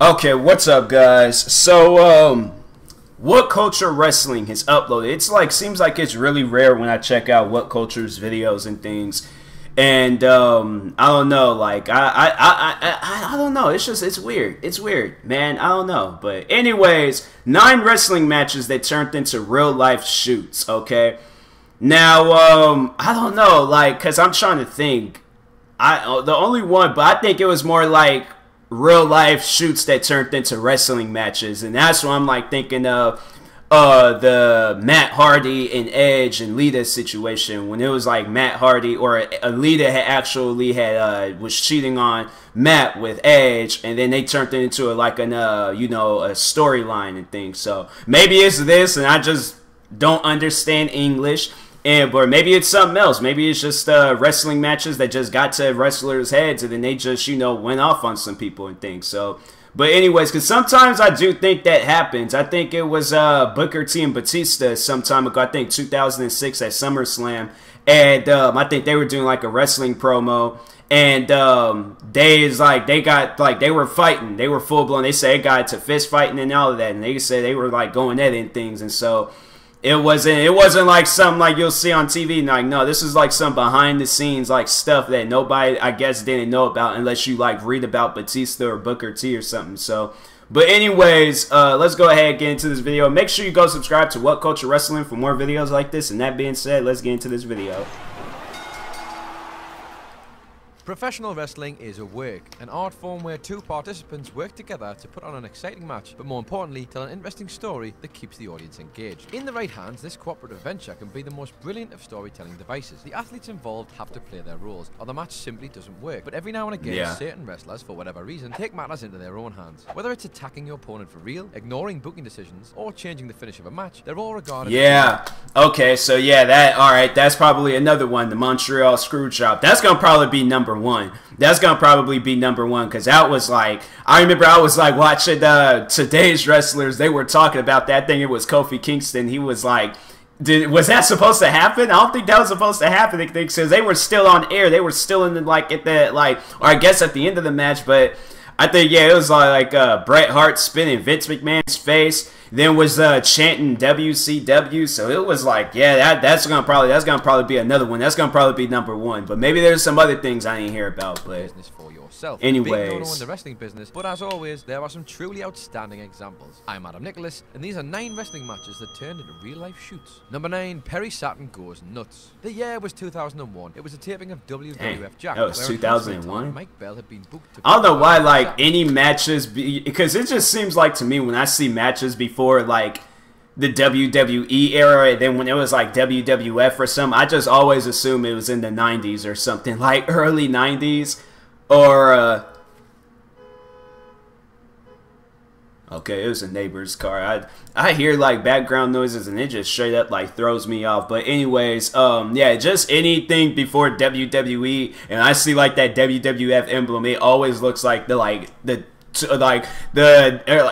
Okay, what's up, guys? So, What Culture Wrestling has uploaded. It's like, seems like it's really rare when I check out What Culture's videos and things. And, I don't know, like, I don't know. It's weird. It's weird, man. I don't know. But anyways, 9 wrestling matches that turned into real life shoots, okay? Now, I don't know, like, because I'm trying to think. The only one, but I think it was more like real life shoots that turned into wrestling matches, and that's what I'm like thinking of the Matt Hardy and Edge and Lita situation, when it was like Matt Hardy or Lita had was cheating on Matt with Edge, and then they turned it into a storyline and things. So maybe it's this and I just don't understand English. Or maybe it's something else. Maybe it's just wrestling matches that just got to wrestlers' heads and then they just, went off on some people and things. So, but anyways, because sometimes I do think that happens. I think it was Booker T and Batista some time ago. I think 2006 at SummerSlam. And I think they were doing like a wrestling promo. And they were fighting. They were full blown. They said it got to fist fighting and all of that. And they said they were like going at it and things. And so It wasn't like something like you'll see on TV. Like, no, this is like some behind the scenes like stuff that nobody, I guess, didn't know about unless you like read about Batista or Booker T or something. So, but anyways, let's go ahead and get into this video. Make sure you go subscribe to What Culture Wrestling for more videos like this. And that being said, let's get into this video. Professional wrestling is a work, an art form where 2 participants work together to put on an exciting match, but more importantly, tell an interesting story that keeps the audience engaged. In the right hands, this cooperative venture can be the most brilliant of storytelling devices. The athletes involved have to play their roles, or the match simply doesn't work. But every now and again, certain wrestlers, for whatever reason, take matters into their own hands. Whether it's attacking your opponent for real, ignoring booking decisions, or changing the finish of a match, they're all regarded as okay, so alright, that's probably another one, the Montreal Screwjob. That's gonna probably be number 1. That's gonna probably be number 1, because that was like, I remember I was like watching today's wrestlers. They were talking about that thing. It was Kofi Kingston. He was like, was that supposed to happen? I don't think that was supposed to happen, because they were still on air. They were still in the or I guess at the end of the match. But I think it was like Bret Hart spinning Vince McMahon's face. Then was chanting WCW, so it was like, that's gonna probably be another one. That's gonna probably be number 1. But maybe there's some other things I didn't hear about. But business for yourself. Anyways, Big no-no in the wrestling business. But as always, there are some truly outstanding examples. I'm Adam Nicholas, and these are 9 wrestling matches that turned into real-life shoots. Number 9, Perry Saturn goes nuts. The year was 2001. It was a taping of WWF Jack. That was 2001. Mike Bell had been booked to. I don't know why, like, any matches, because it just seems like to me when I see matches before like the WWE era, and then when it was like WWF or something, I just always assume it was in the 90s or something, like early 90s or okay, it was a neighbor's car. I hear like background noises and it just straight up like throws me off. But anyways, just anything before WWE, and I see like that WWF emblem, it always looks like the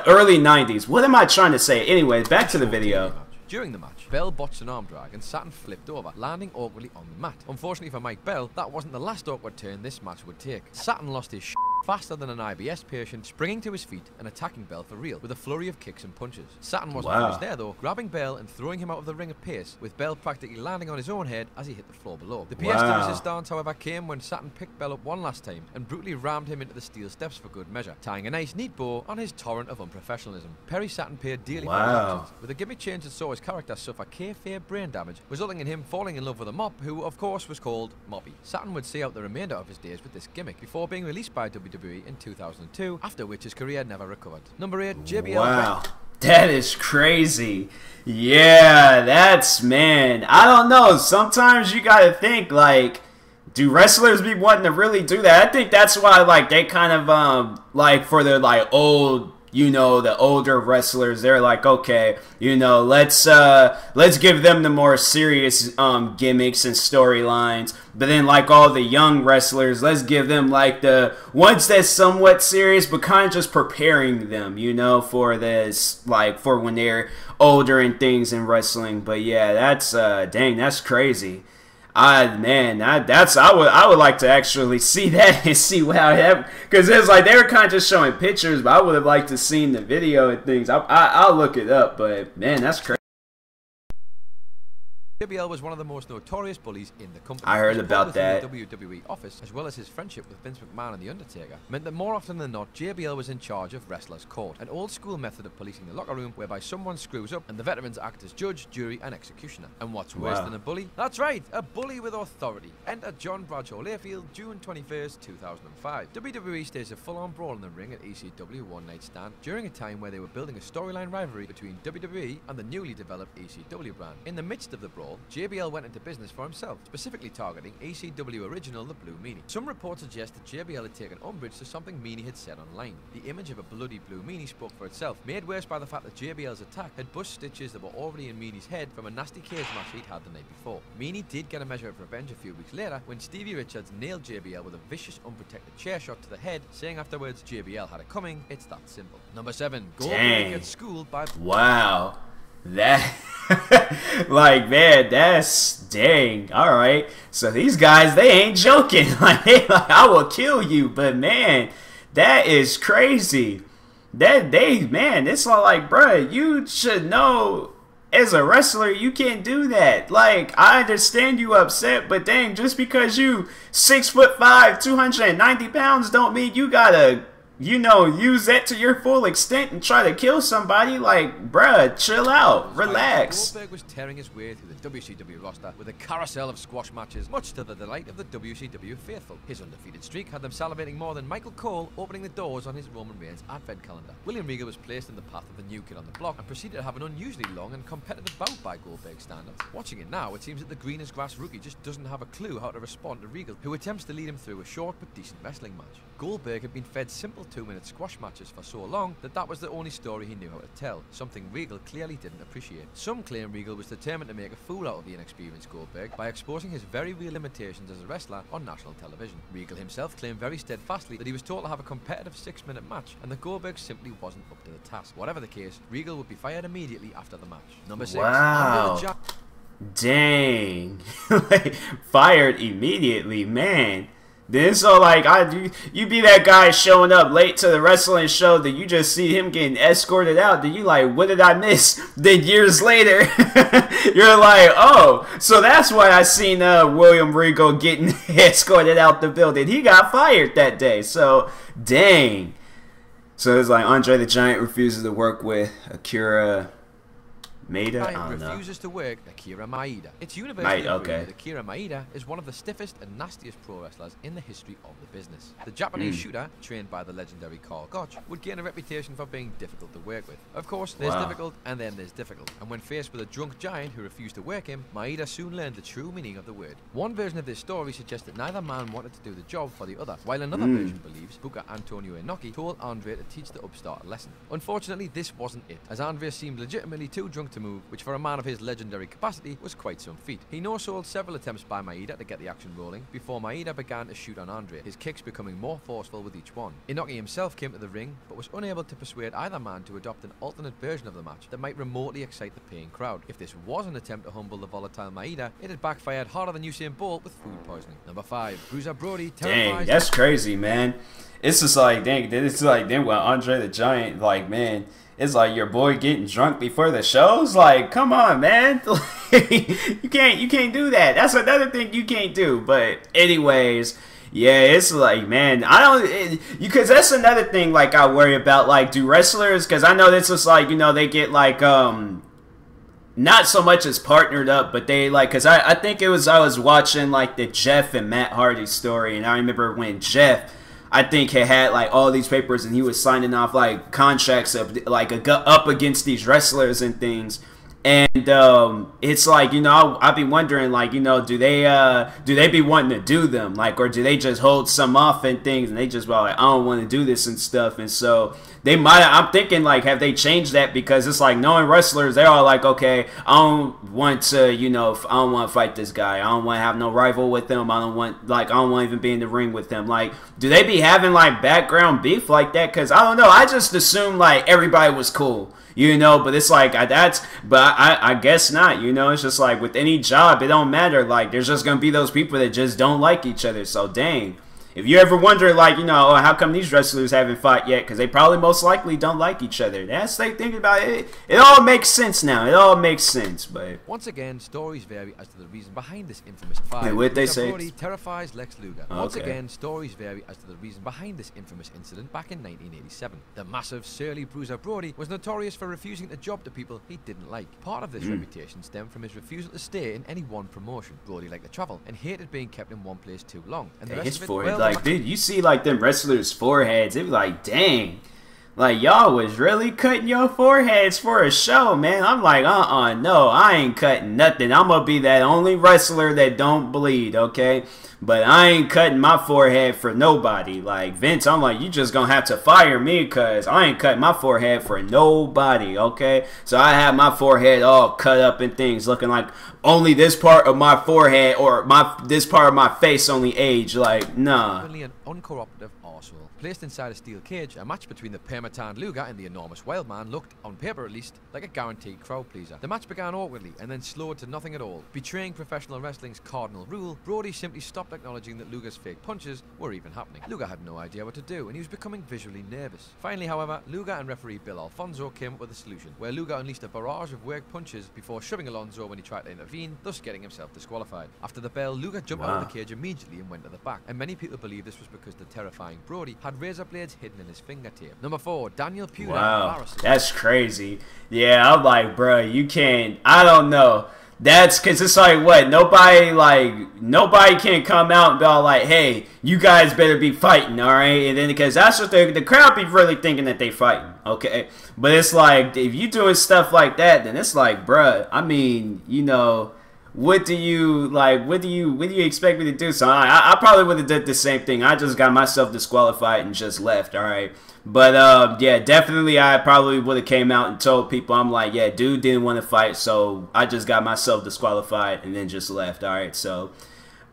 early 90s. What am I trying to say? Anyways, back to the video. During the match, Bell botched an arm drag and Saturn flipped over, landing awkwardly on the mat. Unfortunately for Mike Bell, that wasn't the last awkward turn this match would take. Saturn lost his faster than an IBS patient, springing to his feet and attacking Bell for real, with a flurry of kicks and punches. Saturn wasn't finished there though, grabbing Bell and throwing him out of the ring at pace, with Bell practically landing on his own head as he hit the floor below. The pièce de resistance, however, came when Saturn picked Bell up one last time and brutally rammed him into the steel steps for good measure, tying a nice neat bow on his torrent of unprofessionalism. Perry Saturn paid dearly for his actions, with a gimmick change that saw his character suffer kayfabe brain damage, resulting in him falling in love with a mop who, of course, was called Moppy. Saturn would see out the remainder of his days with this gimmick before being released by WWE in 2002, after which his career never recovered. Number 8, JBL. Wow, that is crazy. Yeah, man, I don't know. Sometimes you gotta think, like, do wrestlers be wanting to really do that? I think that's why, like, they kind of, like, for their, like, old, the older wrestlers, they're like, okay, let's give them the more serious gimmicks and storylines. But then, like, all the young wrestlers, let's give them like the ones that's somewhat serious, but kind of just preparing them, for this, like, for when they're older and things in wrestling. But yeah, that's dang, that's crazy. I would like to actually see that and see how it happened, because it's like they were kind of just showing pictures, but I would have liked to seen the video and things. I'll look it up, but man, that's crazy. JBL was one of the most notorious bullies in the company. I heard about that. The WWE office, as well as his friendship with Vince McMahon and The Undertaker, meant that more often than not, JBL was in charge of Wrestlers Court, an old-school method of policing the locker room whereby someone screws up and the veterans act as judge, jury, and executioner. And what's worse than a bully? That's right, a bully with authority. Enter John Bradshaw Layfield, June 21st, 2005. WWE staged a full-on brawl in the ring at ECW One Night Stand during a time where they were building a storyline rivalry between WWE and the newly developed ECW brand. In the midst of the brawl, JBL went into business for himself, specifically targeting ECW original the Blue Meanie. Some reports suggest that JBL had taken umbrage to something Meanie had said online. The image of a bloody Blue Meanie spoke for itself, made worse by the fact that JBL's attack had bust stitches that were already in Meanie's head from a nasty cage match he'd had the night before. Meanie did get a measure of revenge a few weeks later when Stevie Richards nailed JBL with a vicious unprotected chair shot to the head, saying afterwards, JBL had it coming, it's that simple. Number 7, Goldberg gets schooled by... Wow. That... like, man, that's... Dang. Alright. So these guys, they ain't joking. Like, I will kill you. But, man, that is crazy. Man, it's all like, bruh, you should know... As a wrestler, you can't do that. Like, I understand you upset, but dang, just because you 6'5", 290 pounds don't mean you gotta, you know, use that to your full extent and try to kill somebody. Like, bruh, chill out, relax. Goldberg was tearing his way through the WCW roster with a carousel of squash matches, much to the delight of the WCW faithful. His undefeated streak had them salivating more than Michael Cole opening the doors on his Roman Reigns advent calendar. William Regal was placed in the path of the new kid on the block and proceeded to have an unusually long and competitive bout by Goldberg standards. Watching it now, it seems that the green as grass rookie just doesn't have a clue how to respond to Regal, who attempts to lead him through a short but decent wrestling match. Goldberg had been fed simple 2-minute squash matches for so long that was the only story he knew how to tell, something Regal clearly didn't appreciate. Some claim Regal was determined to make a fool out of the inexperienced Goldberg by exposing his very real limitations as a wrestler on national television. Regal himself claimed very steadfastly that he was told to have a competitive 6-minute match and that Goldberg simply wasn't up to the task. Whatever the case, Regal would be fired immediately after the match. Number 6. Wow. Dang. Like, fired immediately, man. Then so like you be that guy showing up late to the wrestling show that you just see him getting escorted out. Then you like, what did I miss? Then years later, you're like, oh, so that's why I seen William Regal getting escorted out the building. He got fired that day. So dang. So it's like Andre the Giant refuses to work with Akira. Maeda? I don't know. Refuses to work Akira Maeda. It's universally agreed that Akira Maeda is one of the stiffest and nastiest pro wrestlers in the history of the business. The Japanese shooter, trained by the legendary Karl Gotch, would gain a reputation for being difficult to work with. Of course, there's difficult and then there's difficult. And when faced with a drunk giant who refused to work him, Maeda soon learned the true meaning of the word. One version of this story suggests that neither man wanted to do the job for the other, while another version believes Booker Antonio Inoki told Andre to teach the upstart a lesson. Unfortunately, this wasn't it, as Andre seemed legitimately too drunk to move, which for a man of his legendary capacity was quite some feat. He no-sold several attempts by Maeda to get the action rolling before Maeda began to shoot on Andre, his kicks becoming more forceful with each one. Inoki himself came to the ring, but was unable to persuade either man to adopt an alternate version of the match that might remotely excite the paying crowd. If this was an attempt to humble the volatile Maeda, it had backfired harder than Usain Bolt with food poisoning. Number 5, Bruiser Brody. Dang, that's crazy, man. It's just like, dang, it's like, then when Andre the Giant, like, man, it's like your boy getting drunk before the shows. Like, come on, man. you can't do that. That's another thing you can't do. But anyways, yeah, it's like, man, because that's another thing, like, I worry about, like, do wrestlers, because I know this is like, you know, they get like not so much as partnered up, but they like, because I think I was watching like the Jeff and Matt Hardy story, and I remember when Jeff, I think, had like all these papers and he was signing off like contracts of like up against these wrestlers and things. And it's like, you know, I've been wondering, like, you know, do they be wanting to do them, like, or do they just hold some off and things, and they just like, I don't want to do this and stuff. And so they might, I'm thinking, like, have they changed that? Because it's like, knowing wrestlers, they're all like, okay, I don't want to, you know, I don't want to fight this guy, I don't want to have no rival with him, I don't want to even be in the ring with him. Like, do they be having like background beef like that? Because I don't know, I just assumed like everybody was cool, you know, but it's like, but I guess not. You know, it's just like with any job, it don't matter. Like, there's just gonna be those people that just don't like each other. So dang. If you ever wonder, like, you know, oh, how come these wrestlers haven't fought yet? Because they probably most likely don't like each other. That's like thinking about it. It all makes sense now. It all makes sense. But once again, stories vary as to the reason behind this infamous fight. Hey, what they say? Brody terrifies Lex Luger. Once again, stories vary as to the reason behind this infamous incident back in 1987. The massive, surly bruiser Brody was notorious for refusing the job to people he didn't like. Part of this reputation stemmed from his refusal to stay in any one promotion. Brody liked to travel and hated being kept in one place too long. And the rest his of it, forehead, like, dude, you see like them wrestlers' foreheads, it was like, dang, like y'all was really cutting your foreheads for a show, man. I'm like, no, I ain't cutting nothing. I'm gonna be that only wrestler that don't bleed, okay? But I ain't cutting my forehead for nobody. Like Vince, I'm like, you just gonna have to fire me because I ain't cutting my forehead for nobody, okay? So I have my forehead all cut up and things, looking like only this part of my forehead or this part of my face only age. Like, nah. Only an uncooperative arsehole. Placed inside a steel cage, a match between the perma-tanned Luger and the enormous Wildman looked, on paper at least, like a guaranteed crowd pleaser. The match began awkwardly and then slowed to nothing at all. Betraying professional wrestling's cardinal rule, Brody simply stopped acknowledging that Luger's fake punches were even happening. Luger had no idea what to do and he was becoming visually nervous. Finally, however, Luger and referee Bill Alfonso came up with a solution, where Luger unleashed a barrage of work punches before shoving Alonso when he tried to intervene, thus getting himself disqualified. After the bell, Luger jumped out of the cage immediately and went to the back, and many people believe this was because the terrifying Brody had razor blades hidden in his fingertip. Number 4, Daniel Puder. Wow, that's crazy. Yeah, I'm like, bro, you can't, I don't know. That's because it's like, what, nobody can come out and be all like, hey, you guys better be fighting, all right? And then because that's what the crowd be really thinking, that they fighting, okay? But it's like, if you doing stuff like that, then it's like, bruh, I mean, you know, what do you expect me to do? So I probably would have did the same thing. I just got myself disqualified and just left, all right? But yeah, definitely I probably would have came out and told people, I'm like, yeah, dude didn't want to fight, so I just got myself disqualified and then just left, all right? So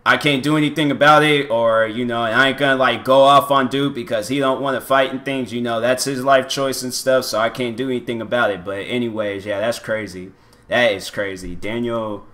I can't do anything about it, or, you know, I ain't gonna like go off on dude because he don't want to fight and things, you know, that's his life choice and stuff, so I can't do anything about it. But anyways, yeah, that's crazy. That is crazy. Daniel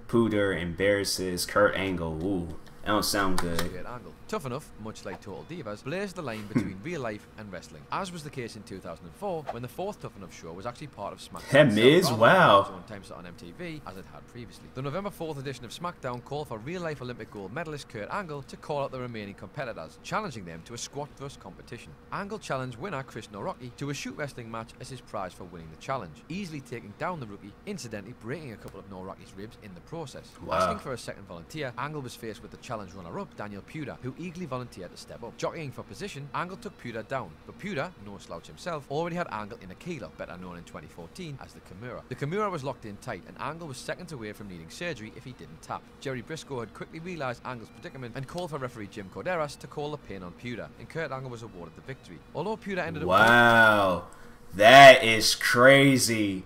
Puder embarrasses Kurt Angle. Ooh, that don't sound good. Tough Enough, much like Total Divas, blurs the line between real life and wrestling, as was the case in 2004 when the 4th Tough Enough show was actually part of SmackDown. Miz, wow. On time slot on MTV as it had previously. The November 4th edition of SmackDown called for real-life Olympic gold medalist Kurt Angle to call out the remaining competitors, challenging them to a squat thrust competition. Angle challenged winner Chris Norocki to a shoot wrestling match as his prize for winning the challenge, easily taking down the rookie, incidentally breaking a couple of Norocki's ribs in the process. Wow. Asking for a second volunteer, Angle was faced with the challenge runner-up Daniel Puder, who eagerly volunteered to step up. Jockeying for position, Angle took Puder down, but Puder, no slouch himself, already had Angle in a keiler, better known in 2014 as the Kimura. The Kimura was locked in tight, and Angle was seconds away from needing surgery if he didn't tap. Jerry Briscoe had quickly realised Angle's predicament and called for referee Jim Corderas to call the pin on Puder, and Kurt Angle was awarded the victory. Although Puder ended up... Wow, that is crazy.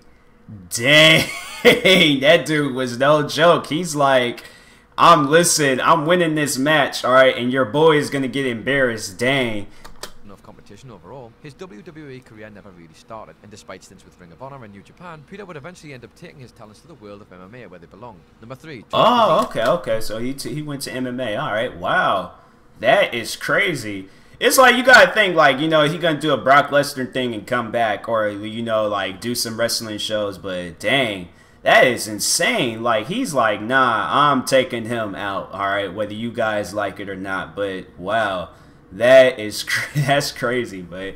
Dang, that dude was no joke. He's like, I'm winning this match, all right, and your boy is gonna get embarrassed. Dang. Enough competition overall. His WWE career never really started, and despite stints with Ring of Honor and New Japan, Puder would eventually end up taking his talents to the world of MMA, where they belong. Number 3. Oh, okay. So he went to MMA. All right. Wow, that is crazy. It's like, you gotta think, like, you know, he gonna do a Brock Lesnar thing and come back, or, you know, like do some wrestling shows. But dang, that is insane. Like, he's like, nah, I'm taking him out, all right, whether you guys like it or not. But wow, that's crazy. But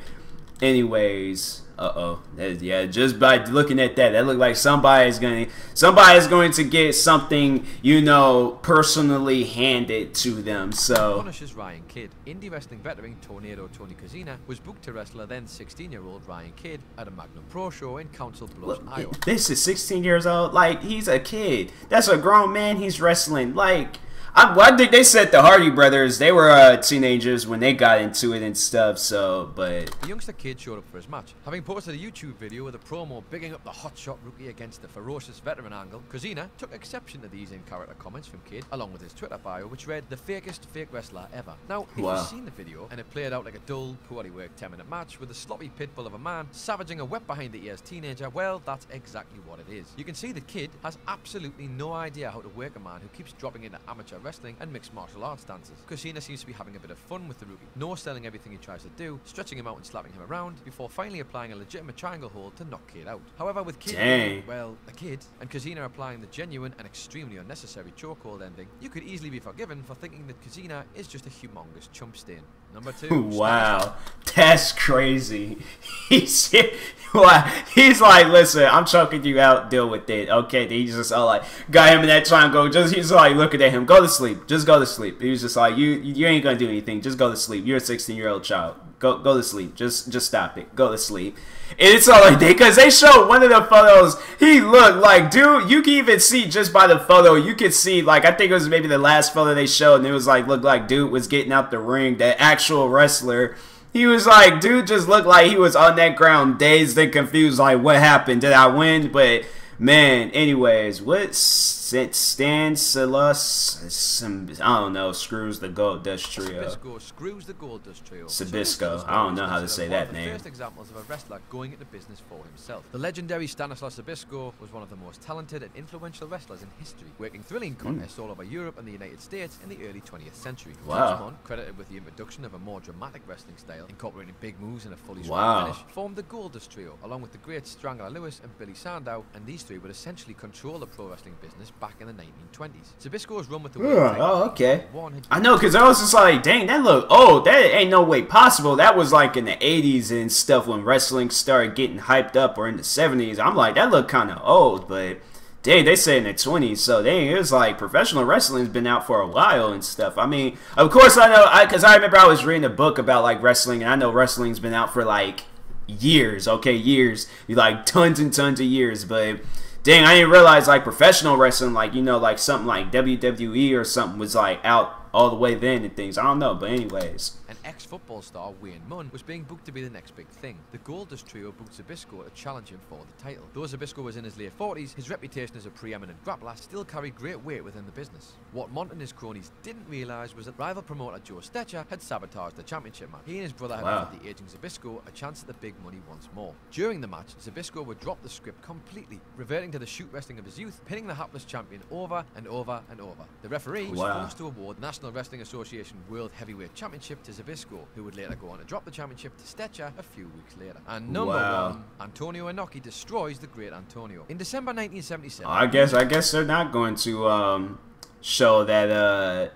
anyways, yeah, just by looking at that looked like somebody's going to get something, you know, personally handed to them. So Punisher's Ryan Kidd. Indie wrestling veteran Tornado Tony Kozina was booked to wrestle a then 16-year-old Ryan Kidd at a Magnum Pro show in Council Bluffs, Iowa. This is 16 years old. Like, he's a kid. That's a grown man he's wrestling. Like, Well, I think they said the Hardy brothers, they were teenagers when they got into it and stuff, so, but... The youngster kid showed up for his match. Having posted a YouTube video with a promo bigging up the hotshot rookie against the ferocious veteran angle, Cosina took exception to these in-character comments from Kid, along with his Twitter bio, which read, "The fakest fake wrestler ever." Now, if you've seen the video, and it played out like a dull, poorly worked 10-minute match with a sloppy pitbull of a man savaging a wet behind the ears teenager, well, that's exactly what it is. You can see the Kid has absolutely no idea how to work a man who keeps dropping into amateur wrestling and mixed martial arts dances. Cosina seems to be having a bit of fun with the rookie, no-selling everything he tries to do, stretching him out and slapping him around, before finally applying a legitimate triangle hold to knock Kid out. However, with Kid, well, a Kid, and Cosina applying the genuine and extremely unnecessary chokehold ending, you could easily be forgiven for thinking that Cosina is just a humongous chump stain. Number 2. Wow, that's crazy. He's like, listen, I'm choking you out, deal with it. Okay, he's just all like, got him in that triangle. He's like looking at him, go to sleep, just go to sleep. He was just like, you ain't gonna do anything, just go to sleep. You're a 16-year-old child. Go to sleep. Just stop it. Go to sleep. And it's all like, because they showed one of the photos. He looked like, dude, you can even see just by the photo, you could see, like, I think it was maybe the last photo they showed, and it was like, looked like dude was getting out the ring, the actual wrestler. He was like, dude just looked like he was on that ground, dazed and confused, like, what happened? Did I win? But, man, anyways, what Stanislas, I don't know, screws the Gold Dust Trio. Sabisco screws the Gold Dust Trio. Sabisco, I don't know how to say that name. The first examples of a wrestler going into business for himself. The legendary Stanislas Abyss was one of the most talented and influential wrestlers in history, working thrilling contests all over Europe and the United States in the early 20th century. Wow. Credited with the introduction of a more dramatic wrestling style, incorporating big moves and a fully strong finish, formed the Gold Dust Trio, along with the great Strangler Lewis and Billy Sandow, and these three would essentially control the pro wrestling business back in the 1920s. Sabisco's run with the okay. I know, because I was just like, dang, that look old. That ain't no way possible. That was like in the 80s and stuff when wrestling started getting hyped up, or in the 70s. I'm like, that looked kind of old, but dang, they say in the 20s, so dang, it was like professional wrestling's been out for a while and stuff. I mean, of course I know, because I remember I was reading a book about like wrestling, and I know wrestling's been out for like years, okay, years, like tons and tons of years, but dang, I didn't realize like professional wrestling, like, you know, like something like WWE or something was like out all the way then and things. I don't know, but anyways. An ex-football star, Wayne Munn, was being booked to be the next big thing. The Gold Dust Trio booked Sabisco to challenge him for the title. Though Sabisco was in his late 40s, his reputation as a preeminent grappler still carried great weight within the business. What Mont and his cronies didn't realise was that rival promoter Joe Stetcher had sabotaged the championship match. He and his brother had offered the aging Sabisco a chance at the big money once more. During the match, Sabisco would drop the script completely, reverting to the shoot wrestling of his youth, pinning the hapless champion over and over and over. The referee was forced to award the National Wrestling Association World Heavyweight Championship to Sabisco, who would later go on to drop the championship to Stetcher a few weeks later. And number 1, Antonio Inoki destroys the great Antonio. In December 1977... I guess they're not going to show that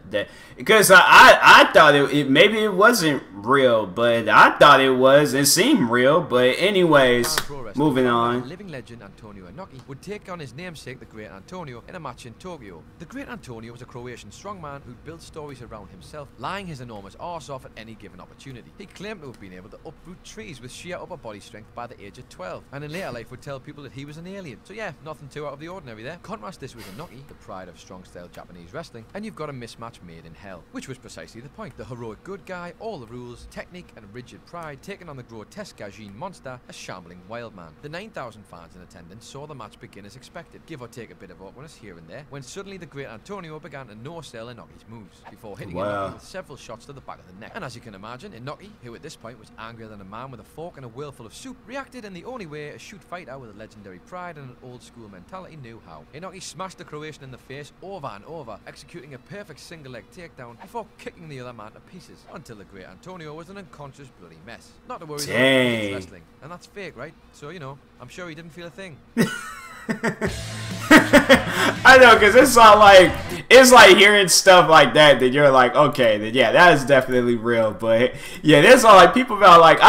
because I thought maybe it wasn't real, but I thought it was. It seemed real, but anyways, moving on. Living legend Antonio Inoki would take on his namesake, the Great Antonio, in a match in Tokyo. The Great Antonio was a Croatian strongman who built stories around himself, lying his enormous arse off at any given opportunity. He claimed to have been able to uproot trees with sheer upper body strength by the age of 12, and in later life would tell people that he was an alien. So yeah, nothing too out of the ordinary there. Contrast this with Inoki, the pride of strong-style Japanese wrestling, and you've got a mismatch made in hell, which was precisely the point. The heroic good guy, all the rules, technique and rigid pride, taking on the grotesque Gaijin monster, a shambling wild man. The 9,000 fans in attendance saw the match begin as expected, give or take a bit of awkwardness here and there, when suddenly the Great Antonio began to no-sell Inoki's moves, before hitting Inoki with several shots to the back of the neck. And as you can imagine, Inoki, who at this point was angrier than a man with a fork and a wheel full of soup, reacted in the only way a shoot fighter with a legendary pride and an old-school mentality knew how. Inoki smashed the Croatian in the face over and over, executing a perfect single-leg takedown before kicking the other man to pieces, until the Great Antonio was an unconscious bloody mess. Not to worry, though, it's wrestling, and that's fake, right? So, you know, I'm sure he didn't feel a thing. I know, because it's all like, it's like hearing stuff like that you're like, okay, then yeah, that is definitely real. But yeah, there's all like people about like,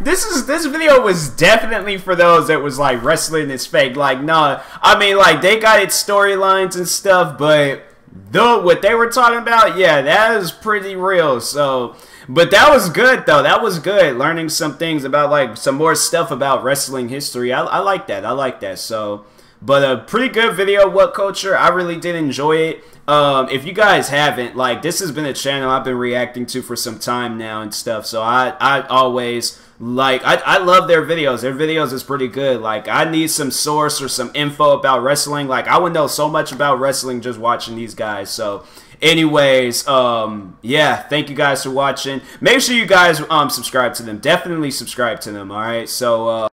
this video was definitely for those that was like wrestling is fake. Like, no, I mean, like they got its storylines and stuff, but though what they were talking about, yeah, that is pretty real. So, but that was good though. That was good. Learning some things about like some more stuff about wrestling history. I like that. I like that. So, But a pretty good video, What Culture. I really did enjoy it. If you guys haven't, like, this has been a channel I've been reacting to for some time now and stuff. So I always, like, I love their videos. Their videos is pretty good. Like, I need some source or some info about wrestling. Like, I would know so much about wrestling just watching these guys. So anyways, yeah, thank you guys for watching. Make sure you guys subscribe to them. Definitely subscribe to them. All right. So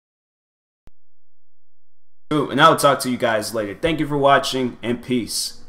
and I'll talk to you guys later. Thank you for watching, and peace.